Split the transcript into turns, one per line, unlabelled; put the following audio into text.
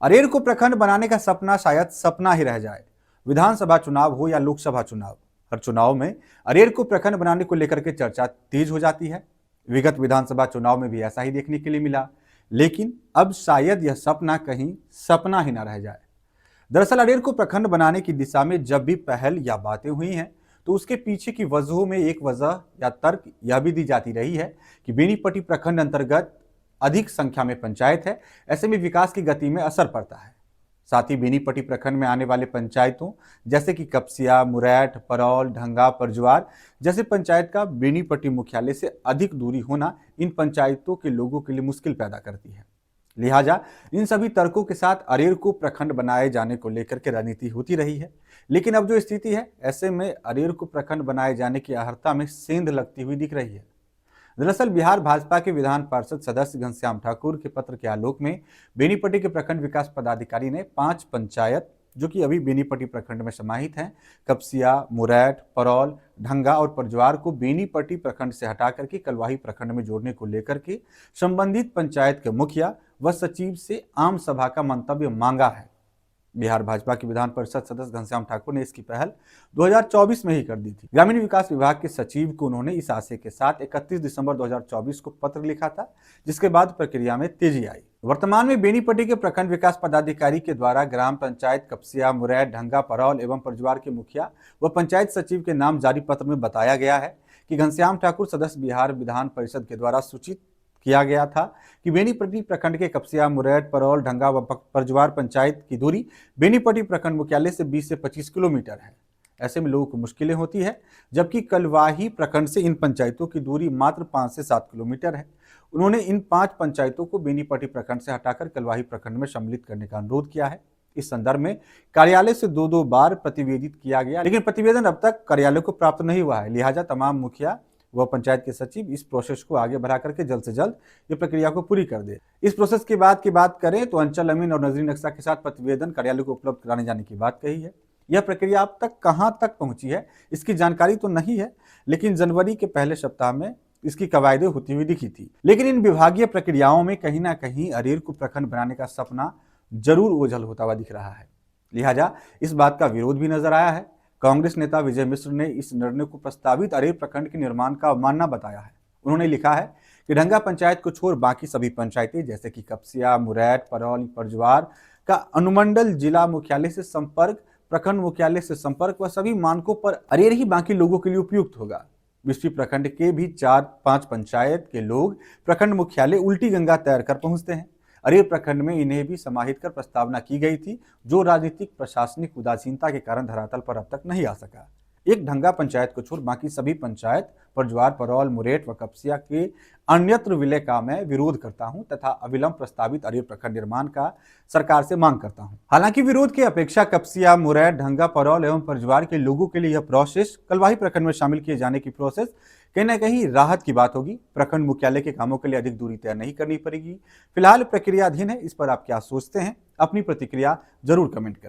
अरेर को प्रखंड बनाने का सपना शायद सपना ही रह जाए। विधानसभा चुनाव हो या लोकसभा चुनाव, हर चुनाव में अरेर को प्रखंड बनाने को लेकर के चर्चा तेज हो जाती है। विगत विधानसभा चुनाव में भी ऐसा ही देखने के लिए मिला, लेकिन अब शायद यह सपना कहीं सपना ही ना रह जाए। दरअसल अरेर को प्रखंड बनाने की दिशा में जब भी पहल या बातें हुई हैं, तो उसके पीछे की वजहों में एक वजह या तर्क यह भी दी जाती रही है कि बेनीपट्टी प्रखंड अंतर्गत अधिक संख्या में पंचायत है, ऐसे में विकास की गति में असर पड़ता है। साथ ही बेनीपट्टी प्रखंड में आने वाले पंचायतों जैसे कि कपसिया, मुरैठ, परौल, ढंगा, परजुआर जैसे पंचायत का बेनीपट्टी मुख्यालय से अधिक दूरी होना इन पंचायतों के लोगों के लिए मुश्किल पैदा करती है। लिहाजा इन सभी तर्कों के साथ अरेर को प्रखंड बनाए जाने को लेकर के राजनीति होती रही है। लेकिन अब जो स्थिति है, ऐसे में अरेर को प्रखंड बनाए जाने की अहर्ता में सेंध लगती हुई दिख रही है। दरअसल बिहार भाजपा के विधान पार्षद सदस्य घनश्याम ठाकुर के पत्र के आलोक में बेनीपट्टी के प्रखंड विकास पदाधिकारी ने 5 पंचायत जो कि अभी बेनीपट्टी प्रखंड में समाहित हैं, कपसिया, मुरैठ, परौल, ढंगा और परजवार को बेनीपट्टी प्रखंड से हटा करके कलवाही प्रखंड में जोड़ने को लेकर के संबंधित पंचायत के मुखिया व सचिव से आम सभा का मंतव्य मांगा है। बिहार भाजपा के विधान परिषद सदस्य घनश्याम ठाकुर ने इसकी पहल 2024 में ही कर दी थी। ग्रामीण विकास विभाग के सचिव को उन्होंने इस आशय के साथ 31 दिसंबर 2024 को पत्र लिखा था, जिसके बाद प्रक्रिया में तेजी आई। वर्तमान में बेनीपट्टी के प्रखंड विकास पदाधिकारी के द्वारा ग्राम पंचायत कपसिया, मुरैठ, ढंगा, परौल एवं परजुआर के मुखिया व पंचायत सचिव के नाम जारी पत्र में बताया गया है कि घनश्याम ठाकुर सदस्य बिहार विधान परिषद के द्वारा सूचित किया गया था कि बेनीपट्टी प्रखंड के कपसिया, मुरैठ, परौल, ढंगा व परजुआर पंचायत की दूरी बेनीपट्टी प्रखंड मुख्यालय से 20 से 25 किलोमीटर है। ऐसे में लोगों को मुश्किलें होती है, जबकि कलवाही प्रखंड से इन पंचायतों की दूरी मात्र 5 से 7 किलोमीटर है। उन्होंने इन 5 पंचायतों को बेनीपट्टी प्रखंड से हटाकर कलवाही प्रखंड में सम्मिलित करने का अनुरोध किया है। इस संदर्भ में कार्यालय से 2-2 बार प्रतिवेदित किया गया, लेकिन प्रतिवेदन अब तक कार्यालय को प्राप्त नहीं हुआ है। लिहाजा तमाम मुखिया वह पंचायत के सचिव इस प्रोसेस को आगे बढ़ा करके जल्द से जल्द ये प्रक्रिया को पूरी कर दे। इस प्रोसेस के बाद की बात करें तो अंचल अमीन और नजरी नक्शा के साथ प्रतिवेदन कार्यालय को उपलब्ध कराने जाने की बात कही है। यह प्रक्रिया अब तक कहां तक पहुंची है इसकी जानकारी तो नहीं है, लेकिन जनवरी के पहले सप्ताह में इसकी कवायदे होती हुई दिखी थी। लेकिन इन विभागीय प्रक्रियाओं में कहीं ना कहीं अरेर को प्रखंड बनाने का सपना जरूर ओझल होता हुआ दिख रहा है। लिहाजा इस बात का विरोध भी नजर आया है। कांग्रेस नेता विजय मिश्र ने इस निर्णय को प्रस्तावित अरेर प्रखंड के निर्माण का अवमानना बताया है। उन्होंने लिखा है कि ढंगा पंचायत को छोड़ बाकी सभी पंचायतें जैसे कि कपसिया, मुरैठ, परौल, परजुआर का अनुमंडल जिला मुख्यालय से संपर्क, प्रखंड मुख्यालय से संपर्क व सभी मानकों पर अरेर ही बाकी लोगों के लिए उपयुक्त होगा। बिस्फी प्रखंड के भी 4-5 पंचायत के लोग प्रखंड मुख्यालय उल्टी गंगा तैरकर पहुंचते हैं। अरेर प्रखंड में इन्हें भी समाहित कर प्रस्तावना की गई थी, जो राजनीतिक प्रशासनिक उदासीनता के कारण धरातल पर अब तक नहीं आ सका। एक ढंगा पंचायत को छोड़ बाकी सभी पंचायत परजुआर, परौल, मुरैठ व कपसिया के अन्यत्र विलय का मैं विरोध करता हूं तथा अविलंब प्रस्तावित अरेर प्रखंड निर्माण का सरकार से मांग करता हूं। हालांकि विरोध की अपेक्षा कपसिया, मुरैठ, ढंगा, परौल एवं परजुआर के लोगों के लिए यह प्रोसेस कलवाही प्रखंड में शामिल किए जाने की प्रोसेस कहीं ना कहीं राहत की बात होगी। प्रखंड मुख्यालय के कामों के लिए अधिक दूरी तय नहीं करनी पड़ेगी। फिलहाल प्रक्रियाधीन है, इस पर आप क्या सोचते हैं? अपनी प्रतिक्रिया जरूर कमेंट करें।